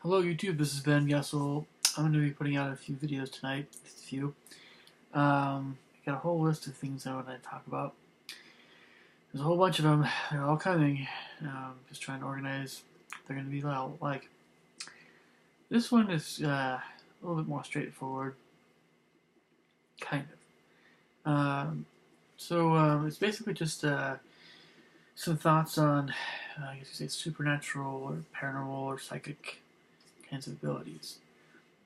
Hello YouTube, this is Van Gessel. I'm going to be putting out a few videos tonight, just a few. I got a whole list of things I want to talk about. There's a whole bunch of them, they're all coming. Just trying to organize what they're going to be like. This one is a little bit more straightforward, kind of. It's basically just some thoughts on, I guess you say supernatural or paranormal or psychic kinds of abilities.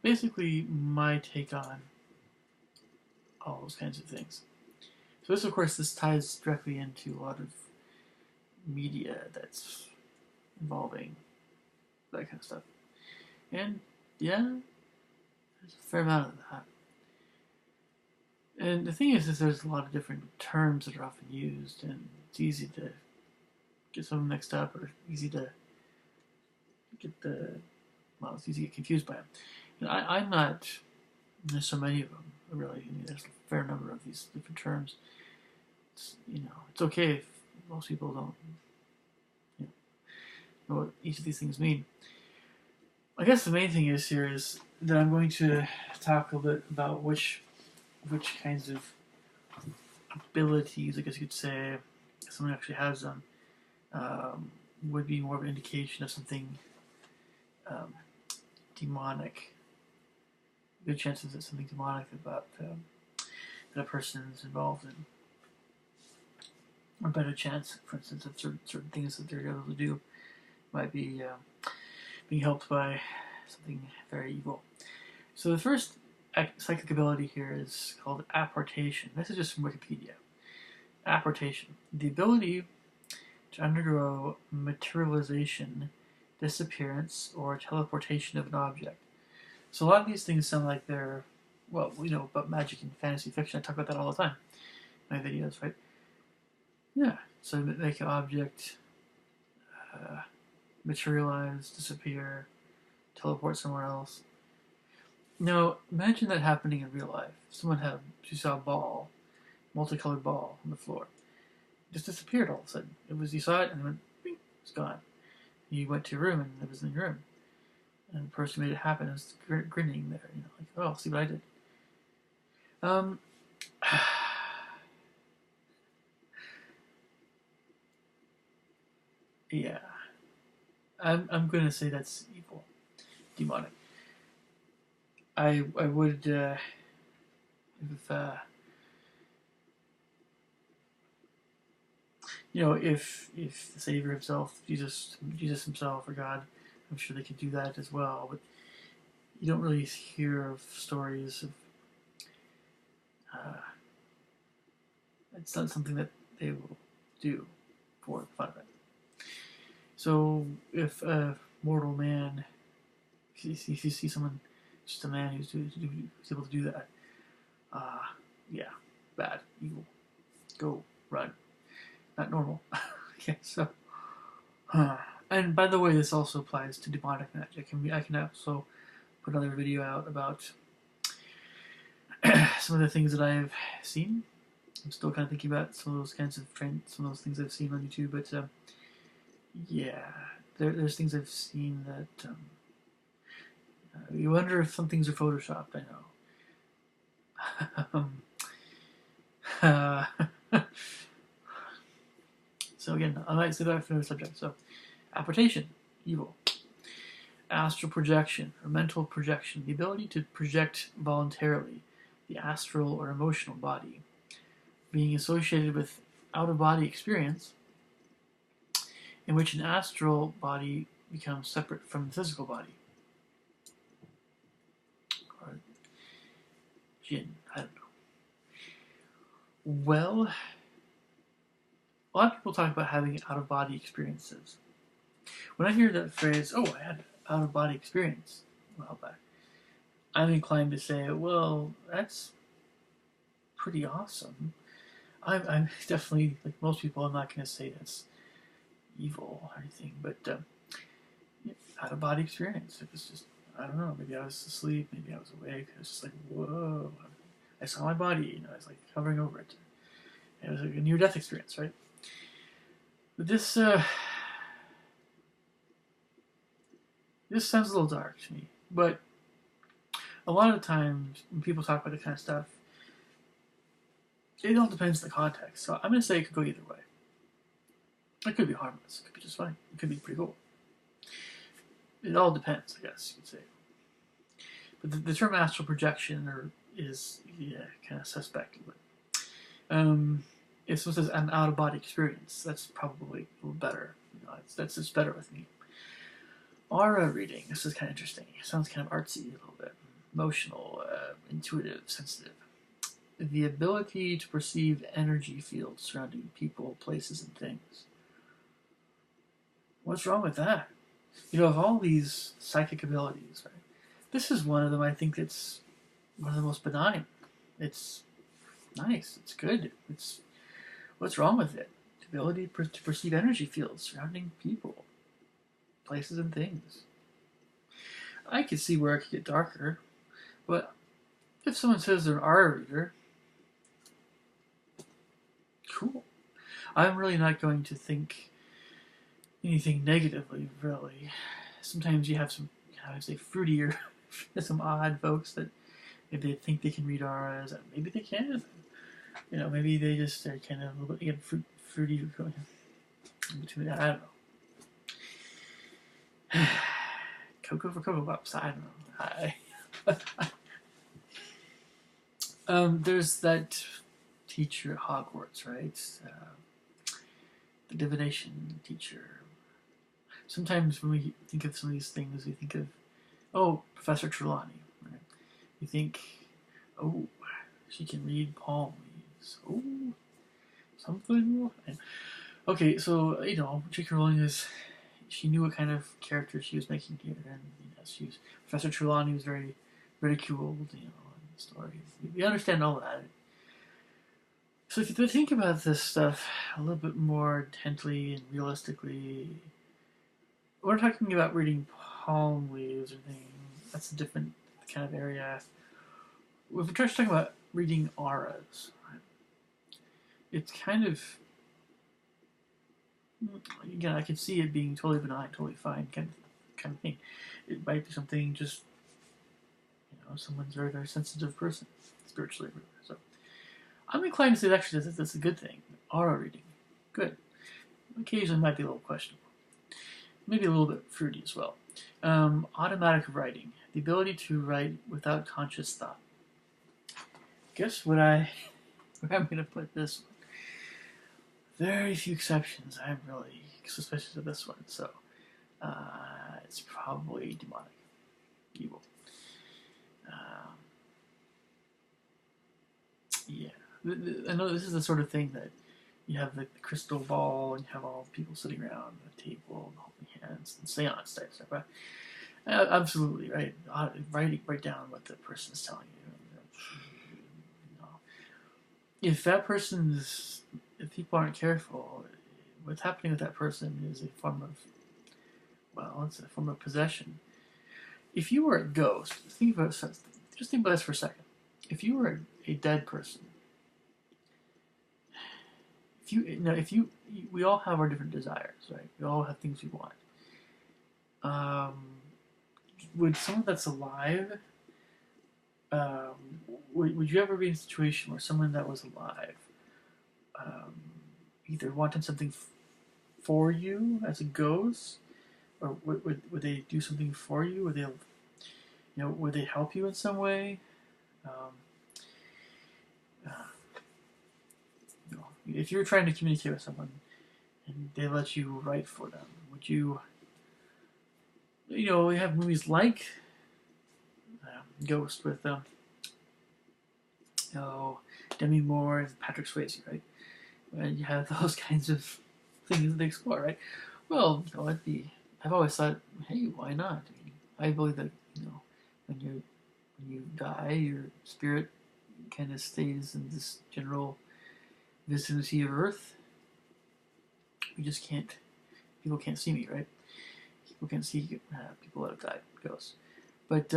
Basically, my take on all those kinds of things. So this, of course, this ties directly into a lot of media that's involving that kind of stuff. And yeah, there's a fair amount of that. And the thing is there's a lot of different terms that are often used, and it's easy to get some mixed up, or easy to it's easy to get confused by them. And I'm not. There's so many of them, really. There's a fair number of these different terms. It's okay if most people don't know what each of these things mean. I guess the main thing is that I'm going to talk a little bit about which kinds of abilities, I guess you could say, if someone actually has them, would be more of an indication of something demonic. Good chances that something demonic about that a person is involved in. A better chance, for instance, of certain things that they're able to do might be being helped by something very evil. So the first psychic ability here is called apportation. This is just from Wikipedia. Apportation: the ability to undergo materialization, disappearance, or teleportation of an object. So a lot of these things sound like they're, well, we know about magic and fantasy fiction. I talk about that all the time in my videos, right? Yeah. So make an object materialize, disappear, teleport somewhere else. Now, imagine that happening in real life. She saw a ball, multicolored ball on the floor. It just disappeared all of a sudden. You saw it and it went, bing, it's gone. You went to your room and it was in your room. And the person who made it happen was grinning there, like, oh, see what I did. Yeah. I'm going to say that's evil, demonic. I would, if if the Savior himself, Jesus himself, or God, I'm sure they could do that as well. But you don't really hear of stories of. It's not something that they will do for the fun of it. So if a mortal man, if you see someone, just a man who's able to do that, yeah, bad, evil, go, run, not normal. Okay, so, and by the way, this also applies to demonic magic. I can also put another video out about some of the things that I've seen. I'm still kind of thinking about some of those kinds of some of those things I've seen on YouTube, but yeah, there's things I've seen that you wonder if some things are photoshopped. I know. So again, I might say that for another subject. So, apportation, evil. Astral projection or mental projection, the ability to project voluntarily the astral or emotional body, being associated with out-of-body experience in which an astral body becomes separate from the physical body. Or jinn, I don't know. Well, a lot of people talk about having out-of-body experiences. When I hear that phrase, oh, I had an out-of-body experience a while back, I'm inclined to say, well, that's pretty awesome. I'm definitely, like most people, I'm not going to say that's evil or anything, but out-of-body experience. It was just, I don't know, maybe I was asleep, maybe I was awake. It was just like, whoa. I saw my body, I was like hovering over it. It was like a near-death experience, right? But this This sounds a little dark to me, but a lot of times when people talk about the kind of stuff, it all depends on the context. So I'm going to say it could go either way. It could be harmless. It could be just fine. It could be pretty cool. It all depends, I guess you could say. But the term astral projection is kind of suspect. But, if someone says an out-of-body experience, that's probably a little better. That's just better with me. Aura reading. This is kind of interesting. It sounds kind of artsy a little bit. Emotional, intuitive, sensitive. The ability to perceive energy fields surrounding people, places, and things. What's wrong with that? Of all these psychic abilities, right? This is one of them. I think it's one of the most benign. It's nice. It's good. What's wrong with it? The ability to perceive energy fields surrounding people, places, and things. I could see where it could get darker, but if someone says they're an aura reader, cool. I'm really not going to think anything negatively, really. Sometimes you have some, I would say, fruitier, some odd folks that maybe they think they can read auras, and maybe they can. Maybe they're kind of a little bit fruity in between that. I don't know. Cocoa for Cocoa Pops. I don't know. There's that teacher at Hogwarts, right? The divination teacher. Sometimes when we think of some of these things, we think of, Professor Trelawney. Right? You think, she can read palm leaves. Something. Okay, so J.K. Rowling she knew what kind of character she was making here, and Professor Trelawney was very ridiculed, in the story. We understand all that. So if you think about this stuff a little bit more intently and realistically, we're talking about reading palm leaves or things. That's a different kind of area. If we're talking about reading auras, right? It's kind of, again, I could see it being totally benign, totally fine, kind of thing. It might be something just, someone's a very, very sensitive person, spiritually. So I'm inclined to say that actually that's a good thing. Aura reading, good. Occasionally might be a little questionable. Maybe a little bit fruity as well. Automatic writing, the ability to write without conscious thought. Guess where I'm going to put this one? Very few exceptions. Especially to this one. So it's probably demonic, evil. Yeah, I know this is the sort of thing that you have the crystal ball and you have all the people sitting around the table and holding hands and seance type stuff. Right? Absolutely, right. Write down what the person is telling you. If people aren't careful, what's happening with that person is a form of possession. If you were a ghost, just think about this for a second. If you were a dead person, we all have our different desires, right? We all have things we want. Would someone that's alive, would you ever be in a situation where someone that was alive either wanted something for you as a ghost, or would they do something for you? Would they help you in some way? If you're trying to communicate with someone and they let you write for them, would you? We have movies like Ghost with Demi Moore and Patrick Swayze, right? And you have those kinds of things that they explore, right? Well, I've always thought, hey, why not? I believe that when you die, your spirit kind of stays in this general vicinity of Earth. People can't see me, right? People can't see people that have died, ghosts. But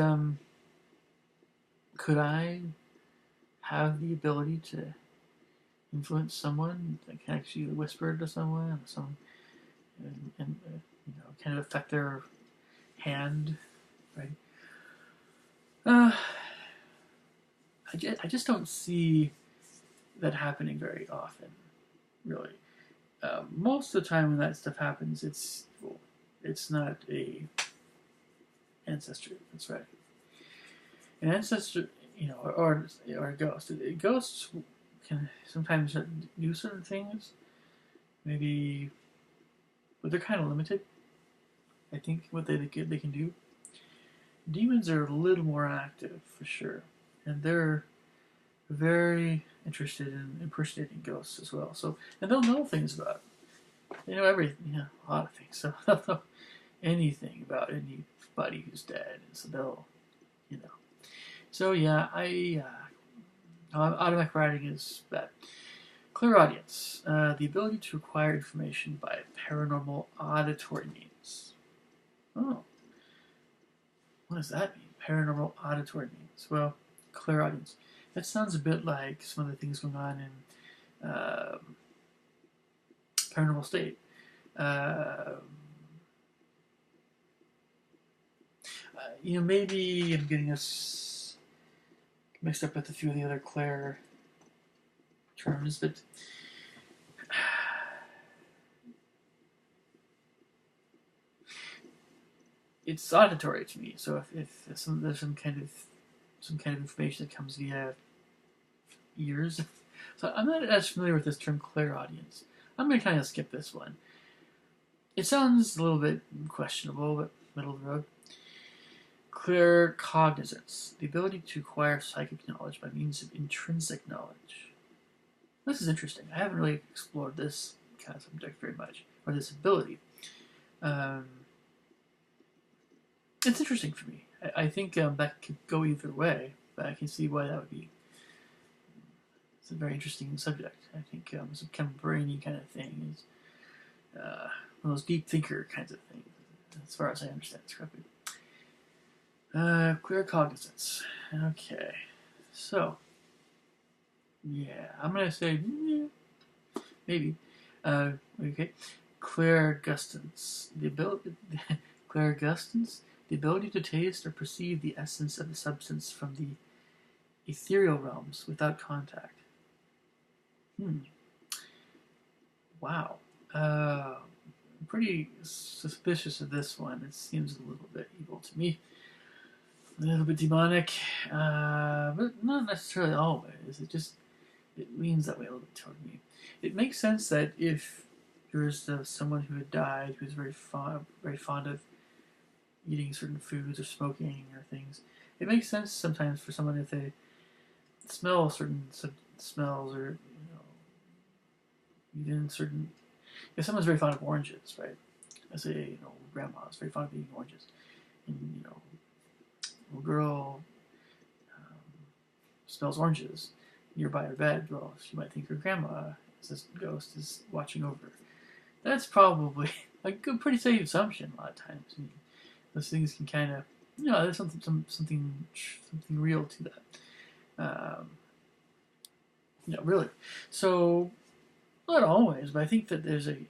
could I have the ability to influence someone? I can actually whisper to someone, and kind of affect their hand, right? Uh, I just don't see that happening very often, really. Most of the time when that stuff happens, it's not a ancestor. That's right. An ancestor, or a ghost. Ghosts can sometimes do certain things, maybe, but they're kind of limited. I think what they can do. Demons are a little more active for sure, and they're very interested in impersonating ghosts as well. So, and they'll know things about it. They know everything, a lot of things. So they'll know anything about anybody who's dead, and so they'll, you know. So yeah, automatic writing is that. Clairaudience, the ability to acquire information by paranormal auditory means. Oh, what does that mean? Paranormal auditory means. Well, clairaudience. That sounds a bit like some of the things going on in Paranormal State. Maybe I'm getting us mixed up with a few of the other clair terms, but it's auditory to me. So if there's some kind of information that comes via ears, so I'm not as familiar with this term clairaudience. I'm going to kind of skip this one. It sounds a little bit questionable, but middle of the road. Claircognizance, the ability to acquire psychic knowledge by means of intrinsic knowledge. This is interesting. I haven't really explored this kind of subject very much, or this ability. It's interesting for me. I think that could go either way, but I can see why that would be. It's a very interesting subject. I think some kind of brainy kind of thing is one of those deep thinker kinds of things, as far as I understand it correctly. Claircognizance. Okay, so yeah, I'm gonna say maybe. Okay, clairgustance. The ability, clairgustance, the ability to taste or perceive the essence of a substance from the ethereal realms without contact. Wow. I'm pretty suspicious of this one. It seems a little bit evil to me. A little bit demonic, but not necessarily always. It leans that way a little bit toward me. It makes sense that if there's someone who had died who's very fond of eating certain foods or smoking or things, it makes sense sometimes for someone if they smell certain smells or even certain. If someone's very fond of oranges, right? I say grandma's very fond of eating oranges, and little girl smells oranges nearby her bed. Well, she might think her grandma, this ghost, is watching over her. That's probably a good, pretty safe assumption. A lot of times, I mean, those things can kind of, there's something real to that. Really. So, not always, but I think that there's it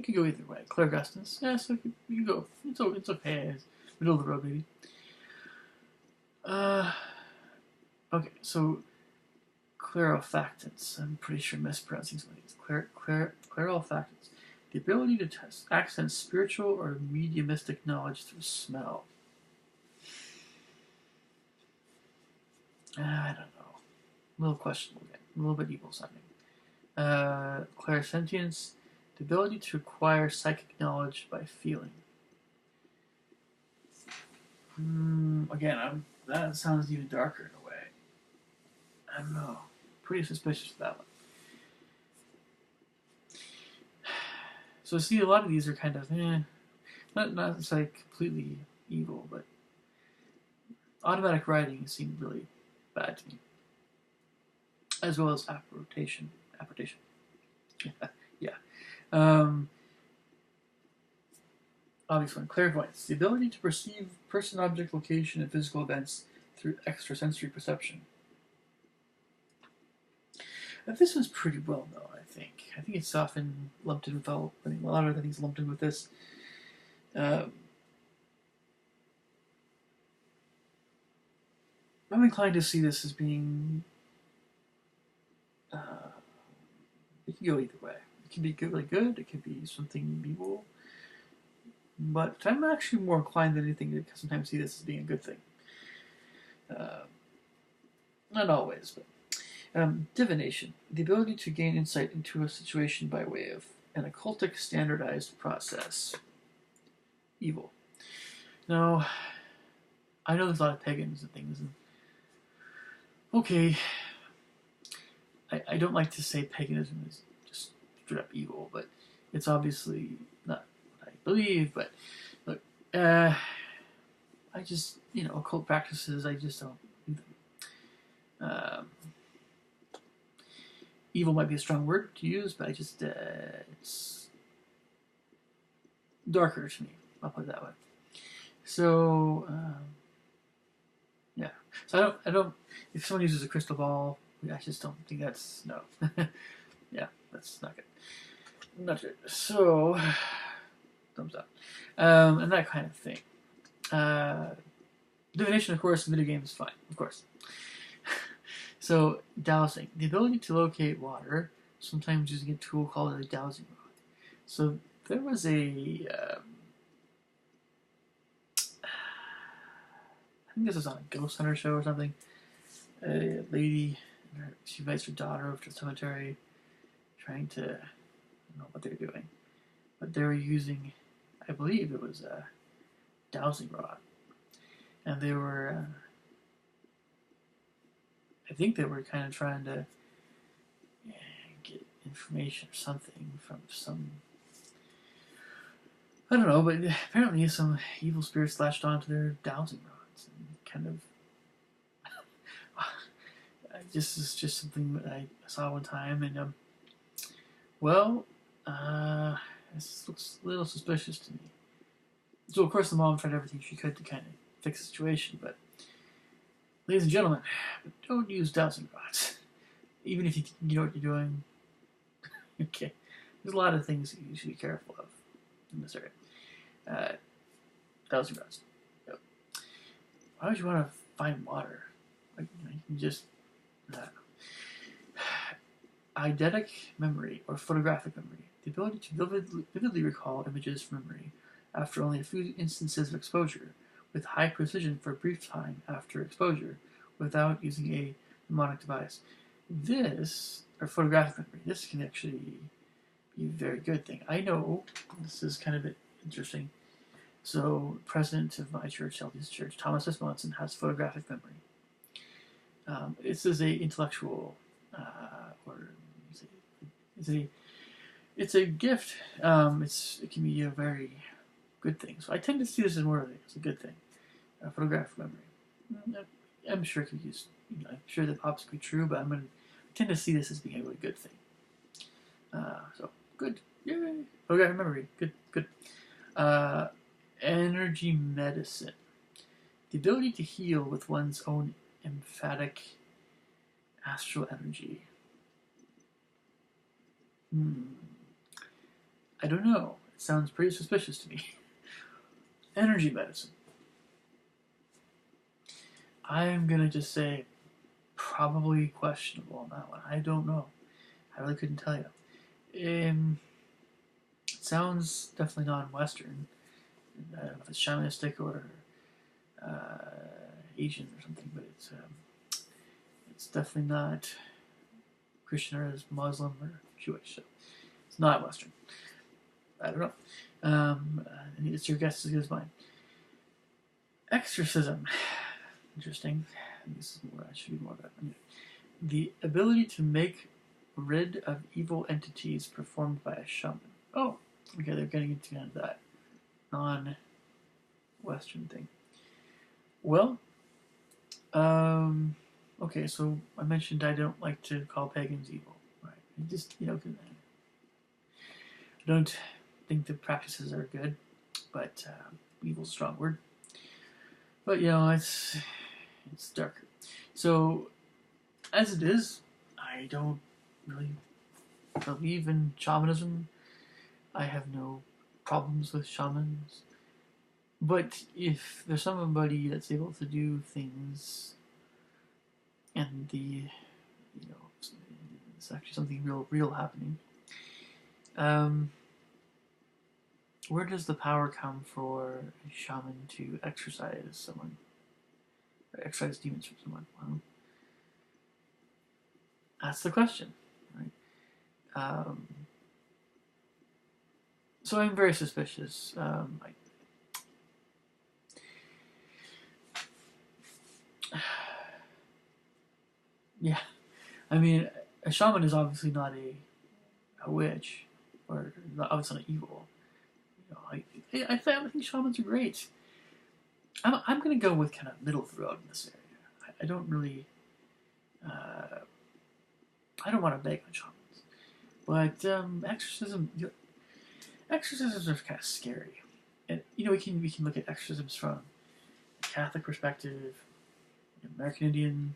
could go either way. Clairgustance, yeah, so you can go. It's okay. It's middle of the road, maybe. Okay, so clairolfactance. I'm pretty sure I'm mispronouncing some of these. Clairolfactance. The ability to access spiritual or mediumistic knowledge through smell. I don't know. A little questionable again. A little bit evil sounding. Clairsentience. The ability to acquire psychic knowledge by feeling. Again, that sounds even darker in a way. I don't know. Pretty suspicious of that one. So see, a lot of these are kind of not like completely evil, but automatic writing seemed really bad to me, as well as apportation. Yeah. Obvious one, clairvoyance. The ability to perceive person, object, location, and physical events through extrasensory perception. This one's pretty well known, I think. I think it's often lumped in with a lot of other things lumped in with this. I'm inclined to see this as being. It can go either way. It can be good, really good. It can be something evil. But I'm actually more inclined than anything to sometimes see this as being a good thing. Not always, but divination, the ability to gain insight into a situation by way of an occultic standardized process. Evil. Now, I know there's a lot of pagans and things, and okay, I don't like to say paganism is just straight up evil, but it's obviously not what I believe, but look, I just, occult practices, I just don't do them. Evil might be a strong word to use, but I just, it's darker to me, I'll put it that way. So, yeah. So I don't, if someone uses a crystal ball, I just don't think that's, no. Yeah, that's not good. Not good. So, thumbs up. And that kind of thing. Divination, of course, in video games is fine, of course. So, dowsing. The ability to locate water, sometimes using a tool called a dowsing rod. So, there was a... I think this was on a Ghost Hunter show or something. A lady, she invites her daughter over to the cemetery, trying to, I don't know what they were doing, but they were using, I believe it was a dowsing rod, and they were, I think they were kind of trying to get information or something from some, I don't know, but apparently some evil spirits latched onto their dowsing rods and kind of. This is just something that I saw one time, and this looks a little suspicious to me. So of course the mom tried everything she could to kind of fix the situation, but ladies and gentlemen, don't use dowsing rods, even if you know what you're doing. Okay, there's a lot of things that you should be careful of in this area. Dowsing rods. Yep. Why would you want to find water? Like, you can just eidetic memory or photographic memory, the ability to vividly recall images from memory after only a few instances of exposure, with high precision for a brief time after exposure, without using a mnemonic device. This, or photographic memory, this can actually be a very good thing. I know, this is kind of interesting. So, president of my church, LDS Church, Thomas S. Monson, has photographic memory. This is a intellectual, or it's a gift. It can be a very good thing. So I tend to see this as more of a good thing. Photographic memory. I'm sure it could be used. I'm sure the opposite could be true, but I tend to see this as being a really good thing. So good, yay! Photographic memory, good. Energy medicine. The ability to heal with one's own emphatic astral energy. I don't know. It sounds pretty suspicious to me. Energy medicine. I'm gonna just say probably questionable on that one. I don't know. I really couldn't tell you. It sounds definitely non-Western. I don't know if it's shamanistic or Asian or something, but it's definitely not Christian or Muslim or Jewish. So it's not Western. I don't know. It's your guess as good as mine. Exorcism. Interesting. This is more. I should be more about it. The ability to make rid of evil entities performed by a shaman. Oh, okay. They're getting into that non-Western thing. Well, okay. So I mentioned I don't like to call pagans evil, right? I just I don't think the practices are good, but evil's a strong word. But it's darker. So as it is, I don't really believe in shamanism. I have no problems with shamans. But if there's somebody that's able to do things, and it's actually something real happening. Where does the power come for a shaman to exorcise someone, or exorcise demons from someone? Well, that's the question, right? So I'm very suspicious. Yeah, I mean, a shaman is obviously not a witch, or obviously not evil. I think shamans are great. I'm going to go with kind of middle of the road in this area. I don't really, I don't want to beg on shamans, but exorcisms are kind of scary, and we can look at exorcisms from a Catholic perspective, American Indian.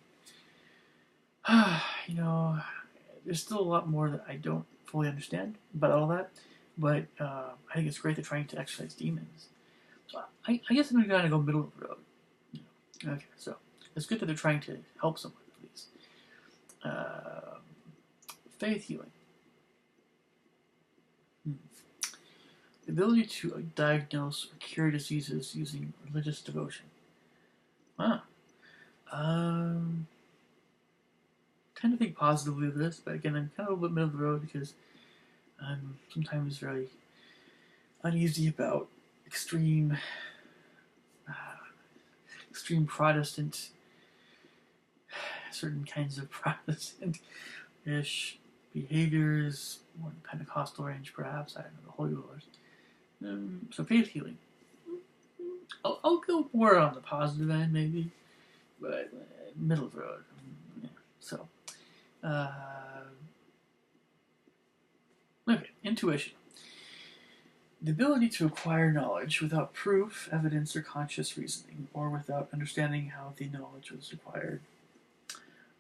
There's still a lot more that I don't fully understand about all that, but I think it's great they're trying to exorcise demons. So I guess I'm going to go middle of the road. Okay, so it's good that they're trying to help someone, at least. Faith healing. The ability to diagnose or cure diseases using religious devotion. Wow. Tend to think positively of this, but again, I'm kind of a little bit middle of the road because I'm sometimes very uneasy about extreme Protestant, certain kinds of Protestant-ish behaviors, more in the Pentecostal range, perhaps. I don't know, the Holy Rollers. So faith healing. I'll go more on the positive end, maybe, but middle of the road. Yeah. So, okay, intuition. The ability to acquire knowledge without proof, evidence, or conscious reasoning, or without understanding how the knowledge was acquired,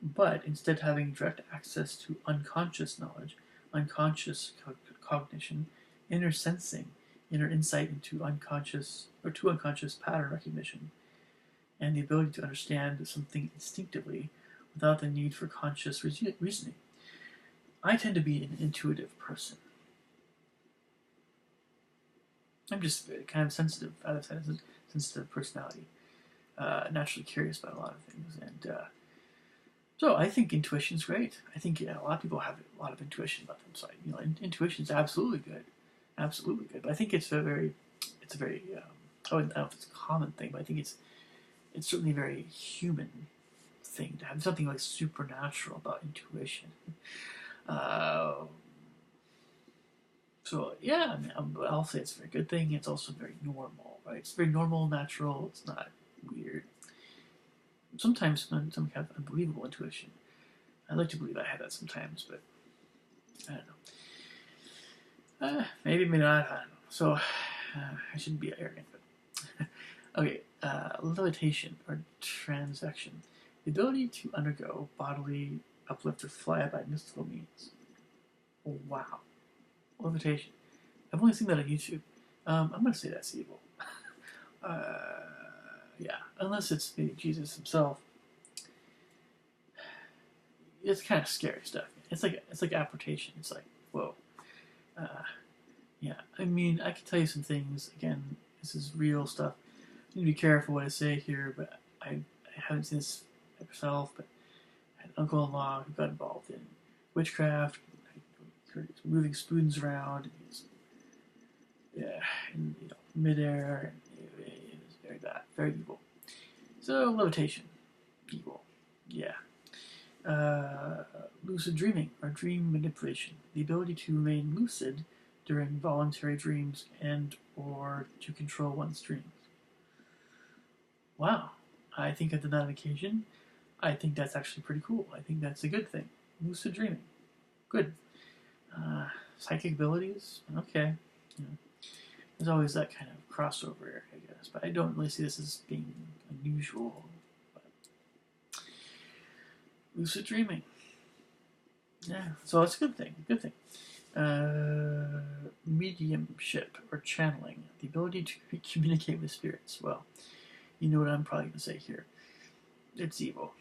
but instead having direct access to unconscious knowledge, unconscious cognition, inner sensing, inner insight into unconscious pattern recognition, and the ability to understand something instinctively without the need for conscious reasoning. I tend to be an intuitive person. I'm just kind of sensitive, out of sensitive personality, naturally curious about a lot of things, and so I think intuition is great. I think a lot of people have a lot of intuition about them. So intuition is absolutely good, But I think it's a very, I don't know if it's a common thing, but I think it's certainly a very human thing to have something like supernatural about intuition. So yeah, I mean, I'll say it's a very good thing. It's also very normal, right? It's very normal, natural. It's not weird. Sometimes some have unbelievable intuition. I like to believe I have that sometimes, but I don't know. Maybe not. I don't know. So I shouldn't be arrogant, but okay. Levitation or transaction, the ability to undergo bodily uplift or fly by mystical means. Oh, wow. Levitation. I've only seen that on YouTube. I'm going to say that's evil. Yeah, unless it's maybe Jesus himself. It's kind of scary stuff. It's like apportation. It's like, whoa. Yeah, I mean, I can tell you some things. Again, this is real stuff. You need to be careful what I say here, but I haven't seen this myself, but I had an uncle-in-law who got involved in witchcraft. He was moving spoons around, and in midair, and it was very bad, very evil. So levitation, evil, yeah. Lucid dreaming or dream manipulation, the ability to remain lucid during voluntary dreams and or to control one's dreams. Wow, I think I've done that on occasion. I think that's actually pretty cool. I think that's a good thing. Lucid dreaming, good. Psychic abilities, okay. There's always that kind of crossover, I guess, but I don't really see this as being unusual. But lucid dreaming, yeah. So it's a good thing. Good thing. Mediumship or channeling, the ability to communicate with spirits. Well, you know what I'm probably going to say here. It's evil.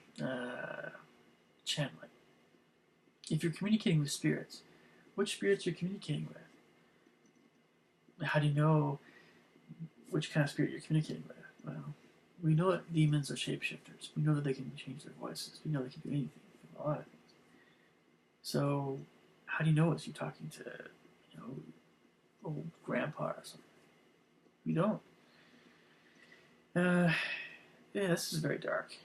Channeling. If you're communicating with spirits, which spirits you're communicating with? How do you know which kind of spirit you're communicating with? Well, we know that demons are shapeshifters. We know that they can change their voices. We know they can do anything, a lot of things. So, how do you know it's you talking to, old grandpa or something? We don't. Yeah, this is very dark.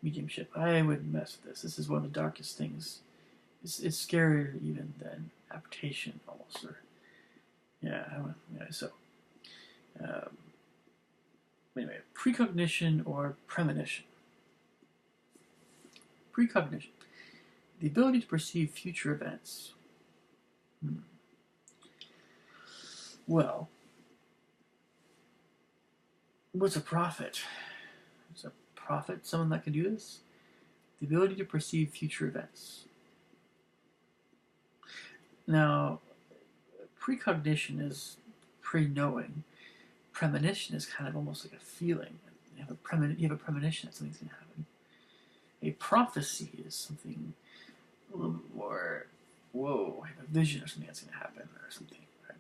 Mediumship. I wouldn't mess with this. This is one of the darkest things. It's scarier even than aptation, almost. Or yeah. So anyway, precognition or premonition. Precognition, the ability to perceive future events. Well, what's a prophet? Is a prophet someone that can do this? The ability to perceive future events. Now, precognition is pre-knowing. Premonition is kind of almost like a feeling. You have a premonition that something's going to happen. A prophecy is something a little bit more, whoa, I have a vision of something that's going to happen or something. Right?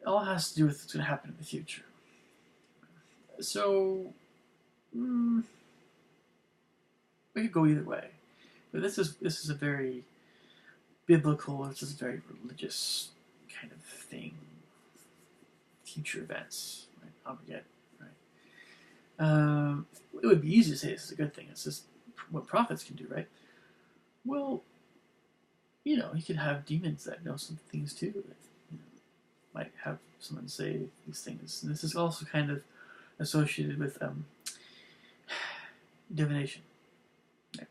It all has to do with what's going to happen in the future. So, we could go either way. But this is a very biblical, this is a very religious kind of thing. Future events, right? Armageddon, right? It would be easy to say this is a good thing. It's just what prophets can do, right? Well, you could have demons that know some things too. That, might have someone say these things. And this is also kind of associated with divination. Right?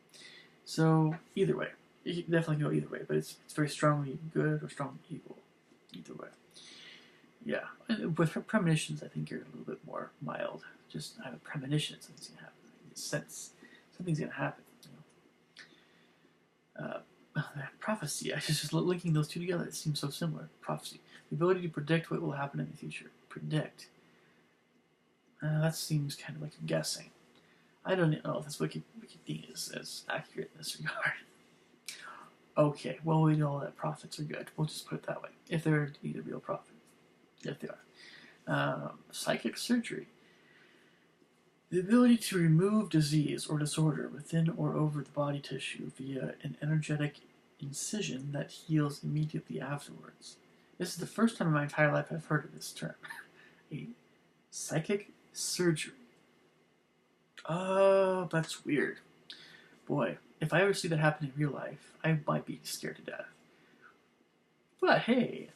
So either way, you can definitely go either way, but it's very strongly good or strongly evil, either way. Yeah, with premonitions, I think you're a little bit more mild. Just I have a premonition something's going to happen. I sense something's going to happen. Prophecy. I just linking those two together. It seems so similar. Prophecy, the ability to predict what will happen in the future. Predict. That seems kind of like guessing. I don't know if this Wikipedia is accurate in this regard. Okay, well we know that prophets are good. We'll just put it that way. If they're indeed a real prophet. If they are. Psychic surgery. The ability to remove disease or disorder within or over the body tissue via an energetic incision that heals immediately afterwards. This is the first time in my entire life I've heard of this term. A psychic surgery. Oh, that's weird. Boy, if I ever see that happen in real life, I might be scared to death. But hey,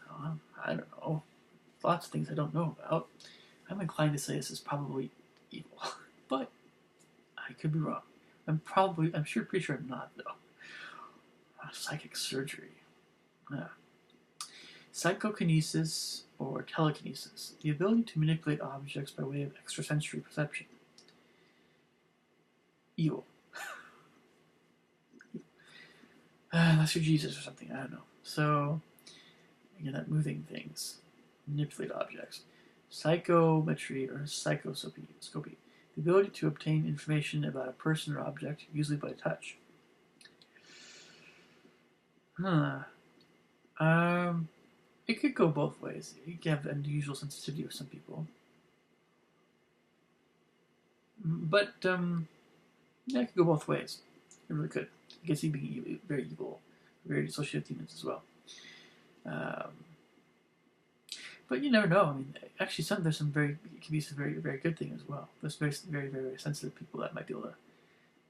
I don't know. Lots of things I don't know about. I'm inclined to say this is probably evil, but I could be wrong. Pretty sure I'm not though. Psychic surgery. Psychokinesis or telekinesis, the ability to manipulate objects by way of extrasensory perception. Evil. Unless you're Jesus or something, I don't know. So, again, that moving things, manipulate objects. Psychometry or psychoscopy, the ability to obtain information about a person or object, usually by touch. It could go both ways. You can have unusual sensitivity with some people. But, yeah, it could go both ways. It really could. I guess he'd be very evil, very associated with demons as well. But you never know. I mean, actually, it can be some very, very good thing as well. There's very, very, very sensitive people that might be able to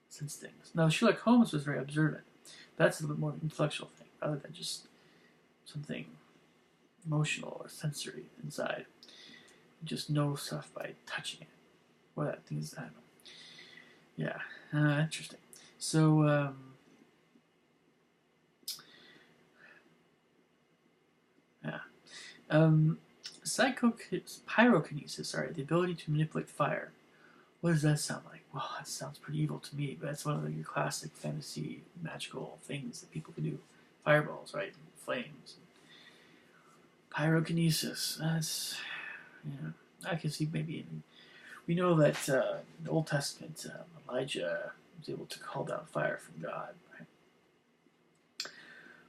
sense things. Now, Sherlock Holmes was very observant. That's a little bit more of an intellectual thing, rather than just something emotional or sensory inside. You just know stuff by touching it. What that thing is, I don't know. Yeah, interesting. So, pyrokinesis, the ability to manipulate fire. What does that sound like? Well, that sounds pretty evil to me, but that's one of your classic fantasy magical things that people can do. Fireballs, right? Flames. Pyrokinesis. That's, yeah, I can see maybe. We know that in the Old Testament, Elijah was able to call down fire from God, right?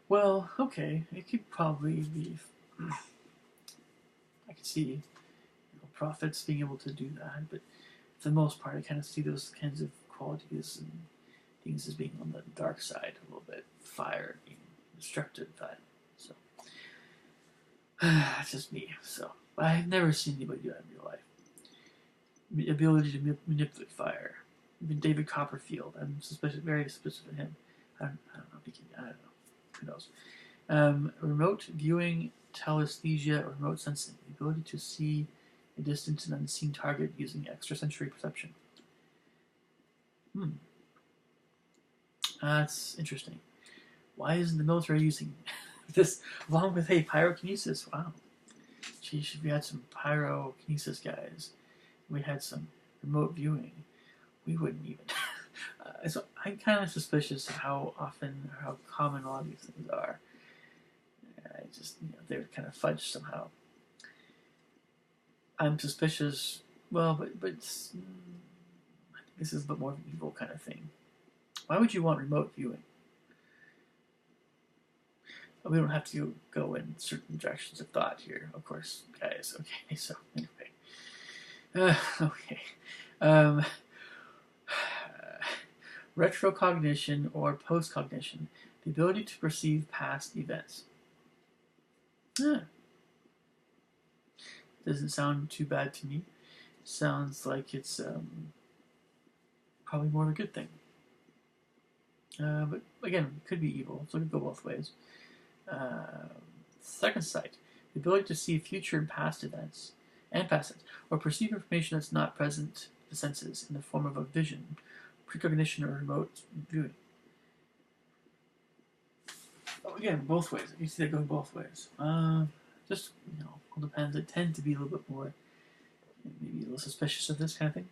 Well, okay, it could probably be. I could see prophets being able to do that, but for the most part, I kind of see those kinds of qualities and things as being on the dark side a little bit. Fire being destructive side. So that's just me. So I've never seen anybody do that in real life. The ability to manipulate fire. Even David Copperfield. I'm very suspicious of him. I don't know if he can. I don't know. Who knows? Remote viewing, telesthesia, or remote sensing. The ability to see a distant and unseen target using extrasensory perception. That's interesting. Why isn't the military using this along with, hey, pyrokinesis? Wow. Geez, if we had some pyrokinesis guys, we had some remote viewing, we wouldn't even. So I'm kind of suspicious of how often or how common a lot of these things are. I just, they would kind of fudge somehow. I'm suspicious. Well, but I think this is a bit more of an evil kind of thing. Why would you want remote viewing? We don't have to go in certain directions of thought here, of course, guys. Okay, so anyway. Okay. Retrocognition or postcognition, the ability to perceive past events. Doesn't sound too bad to me. Sounds like it's probably more of a good thing. But again, it could be evil, so it could go both ways. Second sight, the ability to see future and past events, or perceive information that's not present to the senses in the form of a vision, precognition, or remote viewing. Again, both ways. You see that going both ways. Just, all depends. I tend to be a little bit more, maybe a little suspicious of this kind of thing.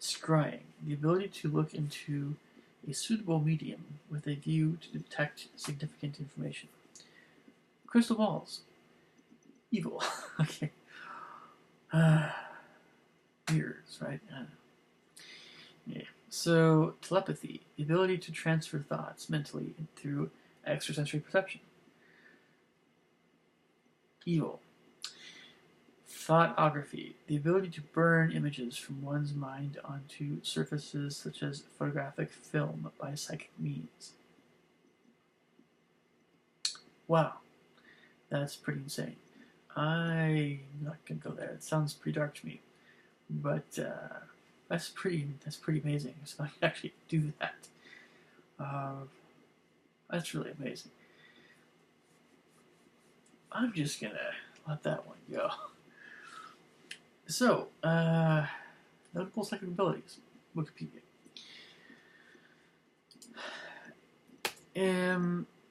Scrying, the ability to look into a suitable medium with a view to detect significant information. Crystal balls. Evil. Okay. Mirrors, right? Yeah. So, telepathy, the ability to transfer thoughts mentally through extrasensory perception. Evil. Thoughtography, the ability to burn images from one's mind onto surfaces such as photographic film by psychic means. Wow, that's pretty insane. I'm not gonna go there. It sounds pretty dark to me, but that's pretty amazing. So I can actually do that. That's really amazing. I'm just gonna let that one go. So, notable psychic abilities, Wikipedia.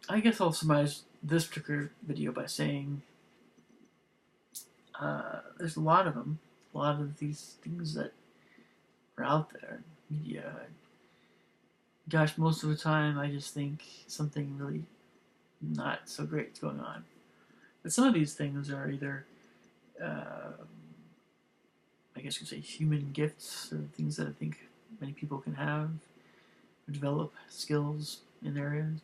I guess I'll summarize this particular video by saying there's a lot of them, a lot of these things that are out there, media. Gosh, most of the time I just think something really not so great is going on. But some of these things are either I guess you could say human gifts, or things that I think many people can have, or develop skills in areas.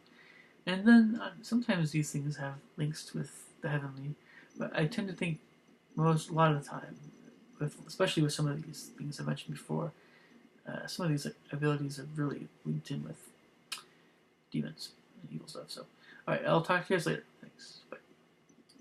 And then sometimes these things have links with the heavenly, but I tend to think a lot of the time, especially with some of these things I mentioned before, some of these abilities are really linked in with demons and evil stuff. So, alright, I'll talk to you guys later. Thanks. Bye.